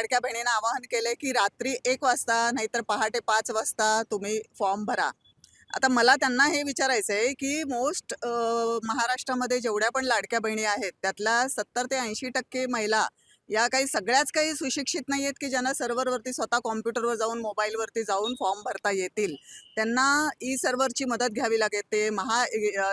लाडक्या बहिणींना आवाहन केले की रात्री 1 वाजता नाहीतर पहाटे 5 वाजता तुम्ही फॉर्म भरा. आता मला त्यांना हे विचारायचं आहे की महाराष्ट्रामध्ये जेवढ्या पण लाडक्या बहिणी आहेत त्यातल्या 70 ते 80% महिला या सगळ्याच काही सुशिक्षित नाही आहेत की ज्यांना सर्व्हरवरती स्वतः कॉम्प्युटरवर जाऊन मोबाईलवरती जाऊन फॉर्म भरता येतील. त्यांना ई सर्व्हरची मदत घ्यावी लागते.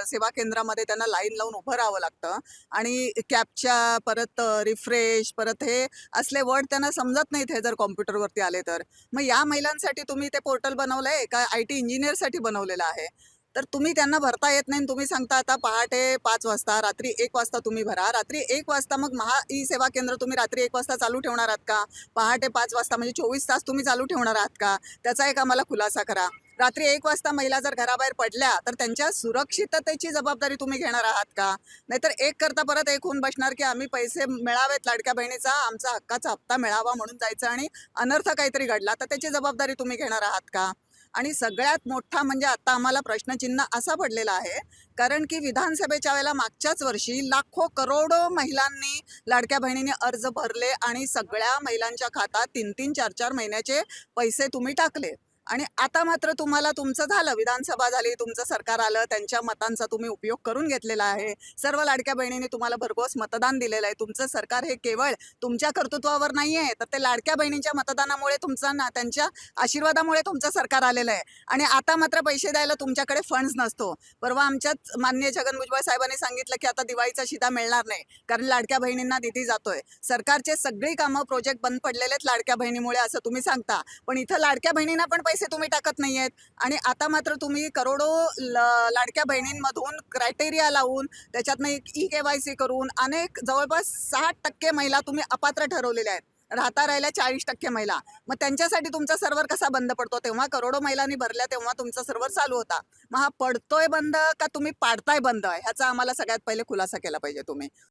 सेवा केंद्रामध्ये त्यांना लाईन लावून उभं राहावं लागतं आणि कॅप्चा परत रिफ्रेश परत हे असले वर्ड त्यांना समजत नाहीत हे जर कॉम्प्युटरवरती आले तर. मग या महिलांसाठी तुम्ही ते पोर्टल बनवलंय का IT इंजिनियरसाठी बनवलेलं आहे? तर तुम्ही त्यांना भरता येत नाही आणि तुम्ही सांगता आता पहाटे 5 वाजता रात्री 1 वाजता तुम्ही भरा. रात्री 1 वाजता मग ई सेवा केंद्र तुम्ही रात्री 1 वाजता चालू ठेवणार आहात का? पहाटे 5 वाजता म्हणजे 24 तास तुम्ही चालू ठेवणार आहात का? त्याचा एक आम्हाला खुलासा करा. रात्री 1 वाजता महिला जर घराबाहेर पडल्या तर त्यांच्या सुरक्षिततेची जबाबदारी तुम्ही घेणार आहात का? नाहीतर एक करता परत एक होऊन बसणार की आम्ही पैसे मिळावेत लाडक्या बहिणीचा, आमचा हक्काचा हप्ता मिळावा म्हणून जायचं आणि अनर्थ काहीतरी घडला तर त्याची जबाबदारी तुम्ही घेणार आहात का? आणि सगळ्यात मोठा म्हणजे आता आम्हाला प्रश्नचिन्ह असा पडलेला आहे, कारण की विधानसभेच्या वेळेला मागच्याच वर्षी लाखो करोडो महिलांनी लाडक्या बहिणीने अर्ज भरले आणि सगळ्या महिलांच्या खात्यात 3-3, 4-4 महिन्याचे पैसे तुम्ही टाकले. आणि आता मात्र तुम्हाला तुमचं झालं, विधानसभा झाली, तुमचं सरकार आलं, त्यांच्या मतांचा तुम्ही उपयोग करून घेतलेला आहे. सर्व लाडक्या बहिणींनी तुम्हाला भरघोस मतदान दिलेलं आहे. तुमचं सरकार हे केवळ तुमच्या कर्तृत्वावर नाही आहे, तर ते लाडक्या बहिणींच्या मतदानामुळे त्यांच्या आशीर्वादामुळे तुमचं सरकार आलेलं आहे. आणि आता मात्र पैसे द्यायला तुमच्याकडे फंड्स नसतो. परवा आमच्याच माननीय छगन भुजबळ साहेबांनी सांगितलं की आता दिवाळीचा शिधा मिळणार नाही, कारण लाडक्या बहिणींना निधी जातोय. सरकारचे सगळी कामं प्रोजेक्ट बंद पडलेले आहेत लाडक्या बहिणीमुळे असं तुम्ही सांगता, पण इथं लाडक्या बहिणींना पण पैसे तुम्ही टाकत नाहीयेत. आणि आता मात्र तुम्ही करोडो लाडक्या बहिणींमधून क्रायटेरिया लावून त्याच्यातनं एक KYC करून अनेक जवळपास 60% महिला तुम्ही अपात्र ठरवलेल्या आहेत. राहता राहिल्या 40% महिला. मग त्यांच्यासाठी तुमचा सर्व्हर कसा बंद पडतो? तेव्हा करोडो महिलांनी भरल्या तेव्हा तुमचा सर्व्हर चालू होता. मग हा पडतोय बंद का तुम्ही पाडताय बंद ह्याचा आम्हाला सगळ्यात पहिले खुलासा केला पाहिजे तुम्ही.